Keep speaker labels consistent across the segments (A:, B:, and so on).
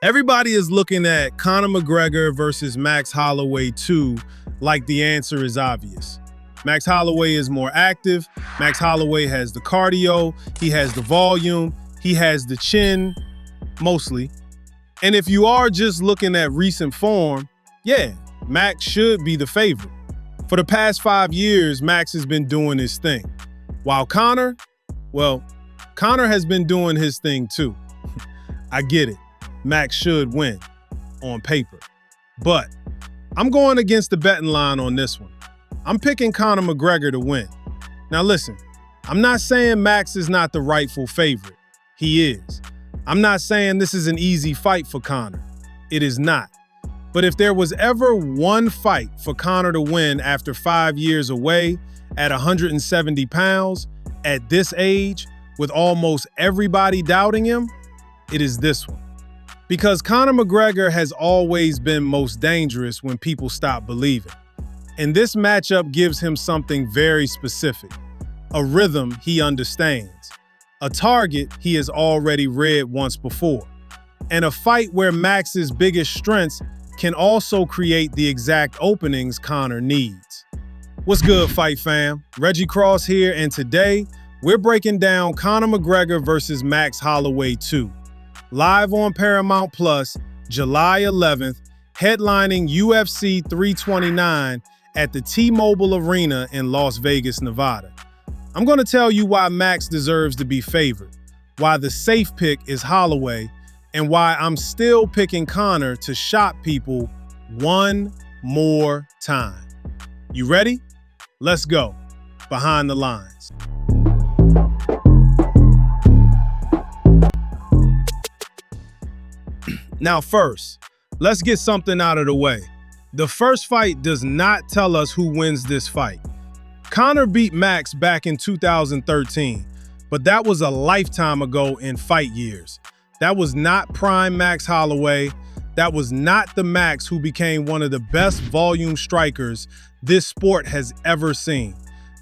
A: Everybody is looking at Conor McGregor versus Max Holloway 2 like the answer is obvious. Max Holloway is more active. Max Holloway has the cardio. He has the volume. He has the chin, mostly. And if you are just looking at recent form, yeah, Max should be the favorite. For the past 5 years, Max has been doing his thing. While Conor, well, Conor has been doing his thing too. I get it. Max should win on paper. But I'm going against the betting line on this one. I'm picking Conor McGregor to win. Now listen, I'm not saying Max is not the rightful favorite. He is. I'm not saying this is an easy fight for Conor. It is not. But if there was ever one fight for Conor to win after 5 years away at 170 pounds, at this age, with almost everybody doubting him, it is this one. Because Conor McGregor has always been most dangerous when people stop believing. And this matchup gives him something very specific, a rhythm he understands, a target he has already read once before, and a fight where Max's biggest strengths can also create the exact openings Conor needs. What's good, Fight Fam? Reggie Cross here, and today we're breaking down Conor McGregor versus Max Holloway 2. Live on Paramount Plus, July 11th, headlining UFC 329 at the T-Mobile Arena in Las Vegas, Nevada. I'm going to tell you why Max deserves to be favored, why the safe pick is Holloway, and why I'm still picking Conor to shock people one more time. You ready? Let's go. Behind the lines. Now first, let's get something out of the way. The first fight does not tell us who wins this fight. Conor beat Max back in 2013, but that was a lifetime ago in fight years. That was not prime Max Holloway. That was not the Max who became one of the best volume strikers this sport has ever seen.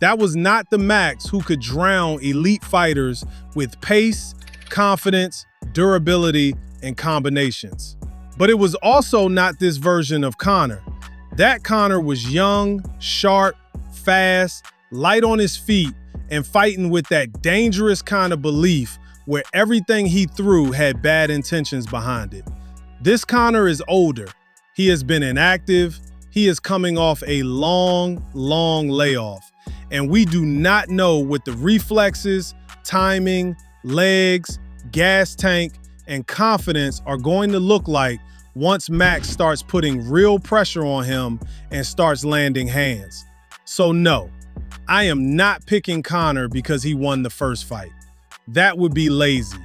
A: That was not the Max who could drown elite fighters with pace, confidence, durability, and combinations. But it was also not this version of Conor. That Conor was young, sharp, fast, light on his feet, and fighting with that dangerous kind of belief where everything he threw had bad intentions behind it. This Conor is older. He has been inactive. He is coming off a long layoff. And we do not know what the reflexes, timing, legs, gas tank, and confidence are going to look like once Max starts putting real pressure on him and starts landing hands. So no, I am not picking Conor because he won the first fight. That would be lazy.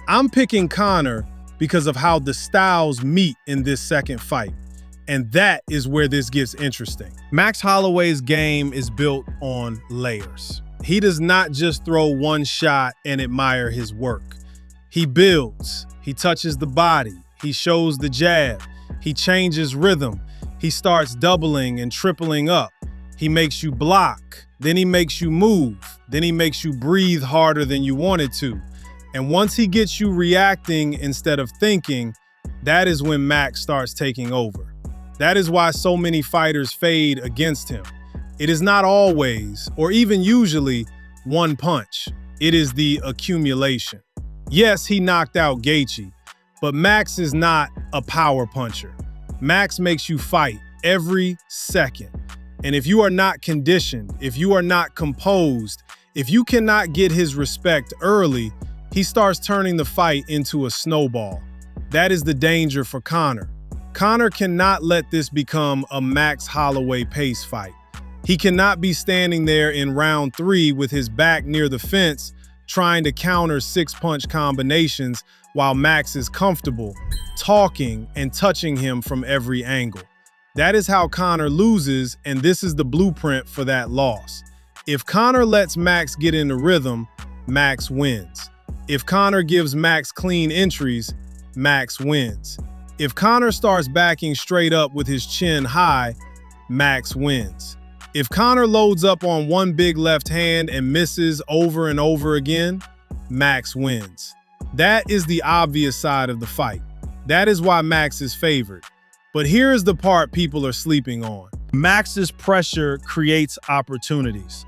A: I'm picking Conor because of how the styles meet in this second fight. And that is where this gets interesting. Max Holloway's game is built on layers. He does not just throw one shot and admire his work. He builds, he touches the body, he shows the jab, he changes rhythm, he starts doubling and tripling up. He makes you block, then he makes you move, then he makes you breathe harder than you wanted to. And once he gets you reacting instead of thinking, that is when Max starts taking over. That is why so many fighters fade against him. It is not always, or even usually, one punch. It is the accumulation. Yes, he knocked out Gaethje, but Max is not a power puncher. Max makes you fight every second. And if you are not conditioned, if you are not composed, if you cannot get his respect early, he starts turning the fight into a snowball. That is the danger for Conor. Conor cannot let this become a Max Holloway pace fight. He cannot be standing there in round 3 with his back near the fence trying to counter 6-punch combinations while Max is comfortable, talking and touching him from every angle. That is how Conor loses, and this is the blueprint for that loss. If Conor lets Max get in the rhythm, Max wins. If Conor gives Max clean entries, Max wins. If Conor starts backing straight up with his chin high, Max wins. If Conor loads up on one big left hand and misses over and over again, Max wins. That is the obvious side of the fight. That is why Max is favored. But here's the part people are sleeping on. Max's pressure creates opportunities.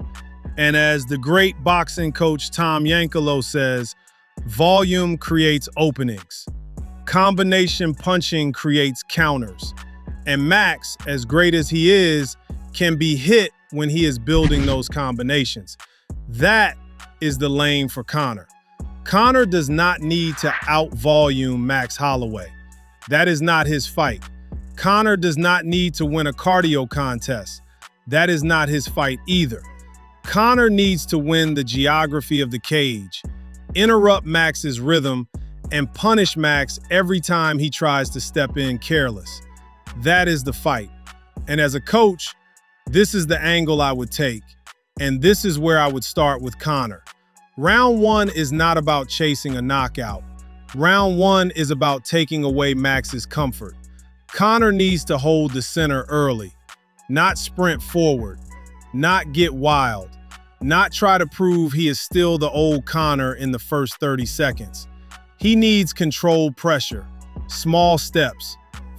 A: And as the great boxing coach Tom Yankelo says, volume creates openings. Combination punching creates counters. And Max, as great as he is, can be hit when he is building those combinations. That is the lane for Conor. Conor does not need to out-volume Max Holloway. That is not his fight. Conor does not need to win a cardio contest. That is not his fight either. Conor needs to win the geography of the cage, interrupt Max's rhythm, and punish Max every time he tries to step in careless. That is the fight. And as a coach, this is the angle I would take. And this is where I would start with Conor. Round one is not about chasing a knockout. Round one is about taking away Max's comfort. Conor needs to hold the center early, not sprint forward, not get wild, not try to prove he is still the old Conor in the first 30 seconds. He needs controlled pressure, small steps,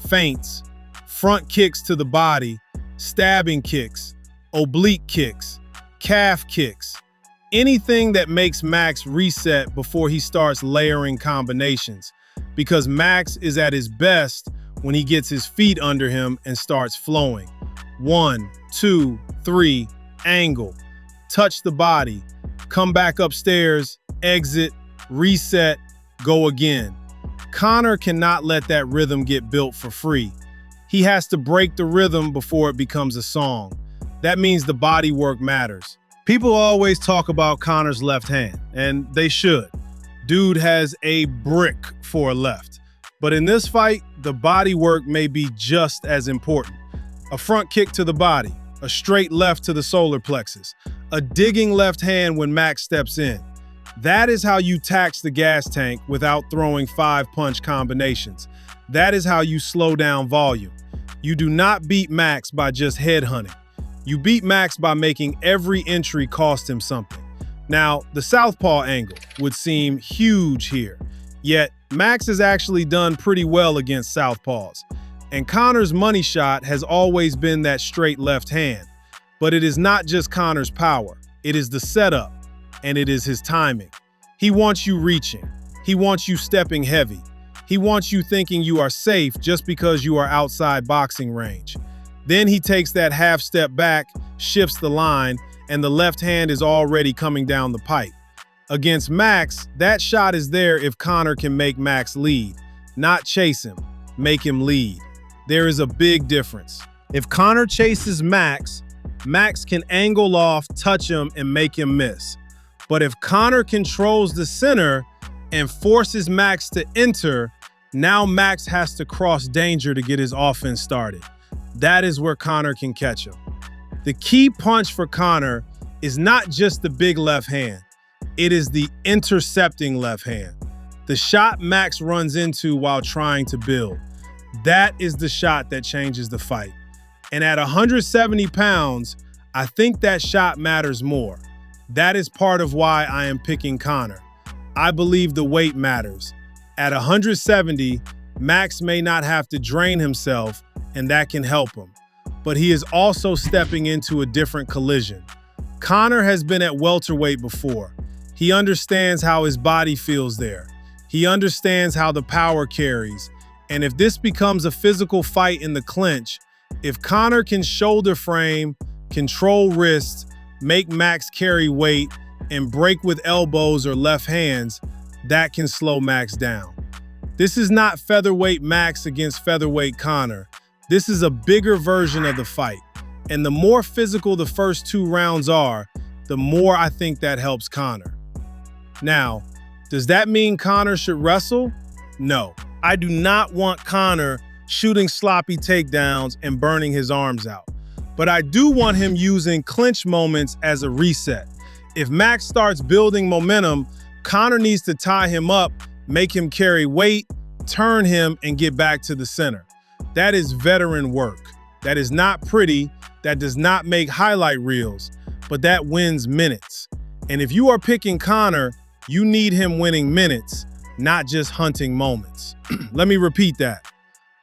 A: feints, front kicks to the body, stabbing kicks, oblique kicks, calf kicks, anything that makes Max reset before he starts layering combinations, because Max is at his best when he gets his feet under him and starts flowing. 1, 2, 3, angle, touch the body, come back upstairs, exit, reset, go again. Conor cannot let that rhythm get built for free. He has to break the rhythm before it becomes a song. That means the body work matters. People always talk about Conor's left hand, and they should. Dude has a brick for a left. But in this fight, the body work may be just as important. A front kick to the body, a straight left to the solar plexus, a digging left hand when Max steps in. That is how you tax the gas tank without throwing 5-punch combinations. That is how you slow down volume. You do not beat Max by just headhunting. You beat Max by making every entry cost him something. Now, the southpaw angle would seem huge here, yet Max has actually done pretty well against southpaws. And Conor's money shot has always been that straight left hand. But it is not just Conor's power, it is the setup, and it is his timing. He wants you reaching. He wants you stepping heavy. He wants you thinking you are safe just because you are outside boxing range. Then he takes that half step back, shifts the line, and the left hand is already coming down the pipe. Against Max, that shot is there if Conor can make Max lead, not chase him, make him lead. There is a big difference. If Conor chases Max, Max can angle off, touch him, and make him miss. But if Conor controls the center and forces Max to enter, now Max has to cross danger to get his offense started. That is where Conor can catch him. The key punch for Conor is not just the big left hand. It is the intercepting left hand. The shot Max runs into while trying to build. That is the shot that changes the fight. And at 170 pounds, I think that shot matters more. That is part of why I am picking Conor. I believe the weight matters. At 170, Max may not have to drain himself, and that can help him. But he is also stepping into a different collision. Conor has been at welterweight before. He understands how his body feels there. He understands how the power carries. And if this becomes a physical fight in the clinch, if Conor can shoulder frame, control wrists, make Max carry weight, and break with elbows or left hands, that can slow Max down. This is not featherweight Max against featherweight Conor. This is a bigger version of the fight. And the more physical the first 2 rounds are, the more I think that helps Conor. Now, does that mean Conor should wrestle? No. I do not want Conor shooting sloppy takedowns and burning his arms out. But I do want him using clinch moments as a reset. If Max starts building momentum, Conor needs to tie him up, make him carry weight, turn him, and get back to the center. That is veteran work. That is not pretty. That does not make highlight reels, but that wins minutes. And if you are picking Conor, you need him winning minutes, not just hunting moments. Let me repeat that.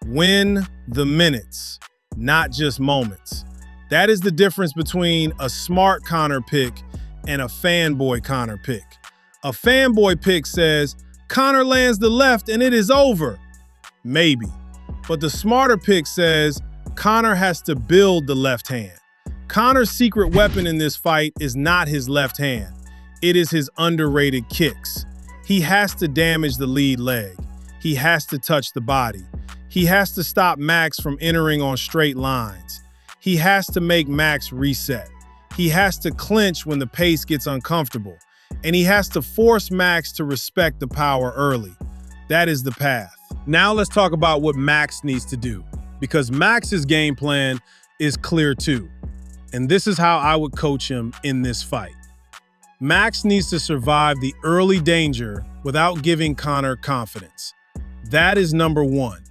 A: Win the minutes, not just moments. That is the difference between a smart Conor pick and a fanboy Conor pick. A fanboy pick says, Conor lands the left and it is over. Maybe. But the smarter pick says, Conor has to build the left hand. Conor's secret weapon in this fight is not his left hand. It is his underrated kicks. He has to damage the lead leg. He has to touch the body. He has to stop Max from entering on straight lines. He has to make Max reset. He has to clinch when the pace gets uncomfortable. And he has to force Max to respect the power early. That is the path. Now let's talk about what Max needs to do, because Max's game plan is clear too. And this is how I would coach him in this fight. Max needs to survive the early danger without giving Conor confidence. That is number one.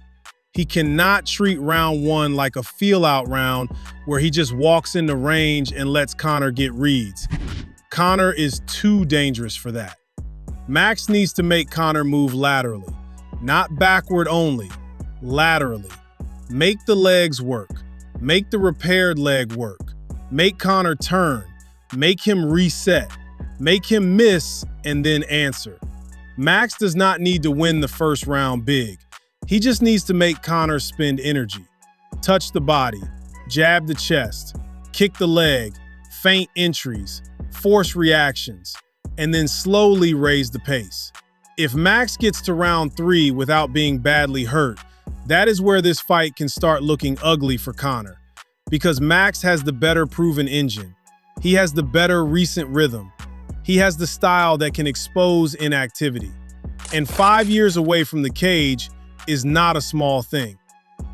A: He cannot treat round one like a feel-out round where he just walks into range and lets Conor get reads. Conor is too dangerous for that. Max needs to make Conor move laterally, not backward only, laterally. Make the legs work. Make the repaired leg work. Make Conor turn. Make him reset. Make him miss and then answer. Max does not need to win the first round big. He just needs to make Conor spend energy. Touch the body, jab the chest, kick the leg, feint entries, force reactions, and then slowly raise the pace. If Max gets to round 3 without being badly hurt, that is where this fight can start looking ugly for Conor. Because Max has the better proven engine. He has the better recent rhythm. He has the style that can expose inactivity. And 5 years away from the cage is not a small thing.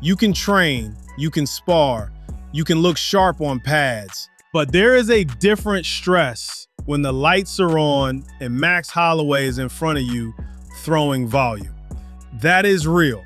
A: You can train, you can spar, you can look sharp on pads, but there is a different stress when the lights are on and Max Holloway is in front of you throwing volume. That is real.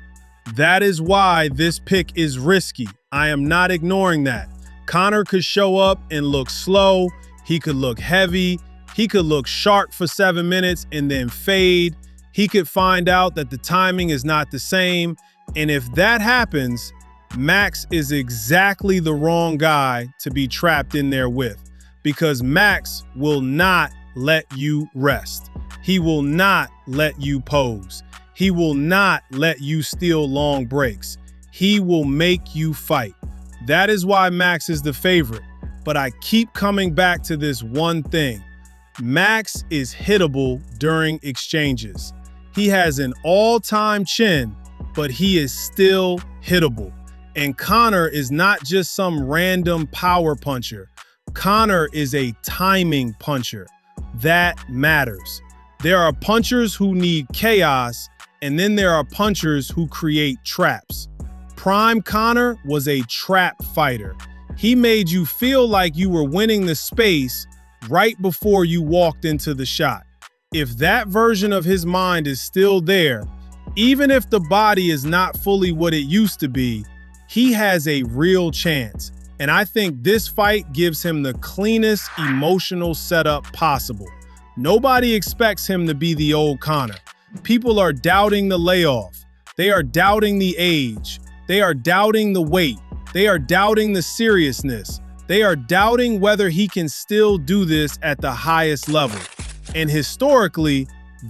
A: That is why this pick is risky. I am not ignoring that. Conor could show up and look slow. He could look heavy. He could look sharp for 7 minutes and then fade. He could find out that the timing is not the same. And if that happens, Max is exactly the wrong guy to be trapped in there with, because Max will not let you rest. He will not let you pose. He will not let you steal long breaks. He will make you fight. That is why Max is the favorite. But I keep coming back to this one thing. Max is hittable during exchanges. He has an all-time chin, but he is still hittable. And Conor is not just some random power puncher. Conor is a timing puncher. That matters. There are punchers who need chaos, and then there are punchers who create traps. Prime Conor was a trap fighter. He made you feel like you were winning the space right before you walked into the shot. If that version of his mind is still there, even if the body is not fully what it used to be, he has a real chance. And I think this fight gives him the cleanest emotional setup possible. Nobody expects him to be the old Conor. People are doubting the layoff. They are doubting the age. They are doubting the weight. They are doubting the seriousness. They are doubting whether he can still do this at the highest level. And historically,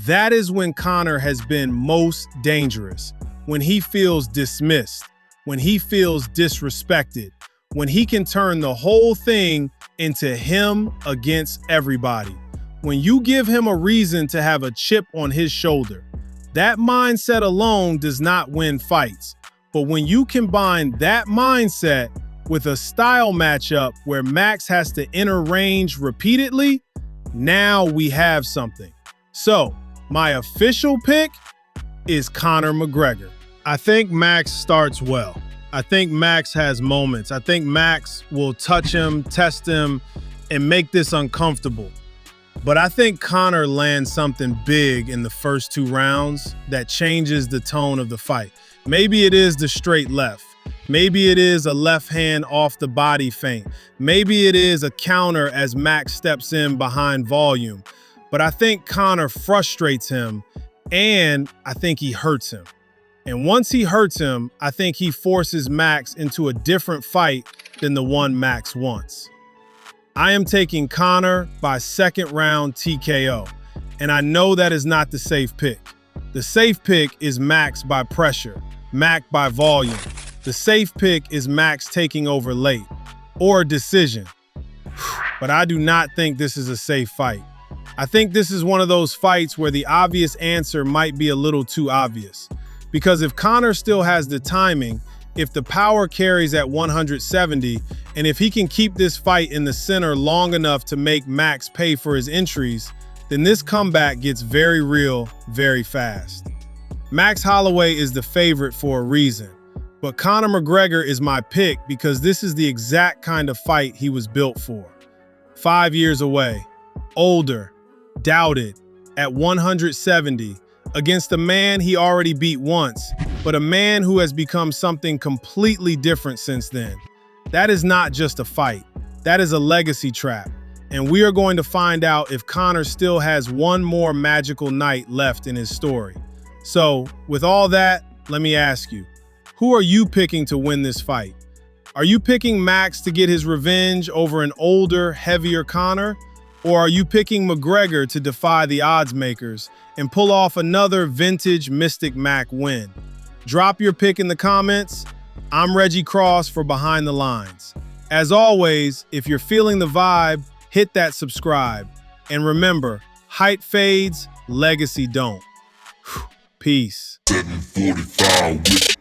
A: that is when Conor has been most dangerous. When he feels dismissed, when he feels disrespected, when he can turn the whole thing into him against everybody. When you give him a reason to have a chip on his shoulder, that mindset alone does not win fights. But when you combine that mindset with a style matchup where Max has to enter range repeatedly, now we have something. So, my official pick is Conor McGregor. I think Max starts well. I think Max has moments. I think Max will touch him, test him, and make this uncomfortable. But I think Conor lands something big in the first 2 rounds that changes the tone of the fight. Maybe it is the straight left. Maybe it is a left hand off the body feint. Maybe it is a counter as Max steps in behind volume. But I think Conor frustrates him, And I think he hurts him. And once he hurts him, I think he forces Max into a different fight than the one Max wants. I am taking Conor by second round TKO, and I know that is not the safe pick. The safe pick is Max by pressure, Mac by volume. The safe pick is Max taking over late, or decision. But I do not think this is a safe fight. I think this is one of those fights where the obvious answer might be a little too obvious. Because if Conor still has the timing, if the power carries at 170, and if he can keep this fight in the center long enough to make Max pay for his entries, then this comeback gets very real very fast. Max Holloway is the favorite for a reason, but Conor McGregor is my pick because this is the exact kind of fight he was built for. 5 years away, older, doubted, at 170, against a man he already beat once, but a man who has become something completely different since then. That is not just a fight. That is a legacy trap. And we are going to find out if Conor still has one more magical night left in his story. So, with all that, let me ask you, who are you picking to win this fight? Are you picking Max to get his revenge over an older, heavier Conor? Or are you picking McGregor to defy the odds makers and pull off another vintage Mystic Mac win? Drop your pick in the comments. I'm Reggie Cross for Behind the Lines. As always, if you're feeling the vibe, hit that subscribe. And remember, height fades, legacy don't. Peace.
B: 745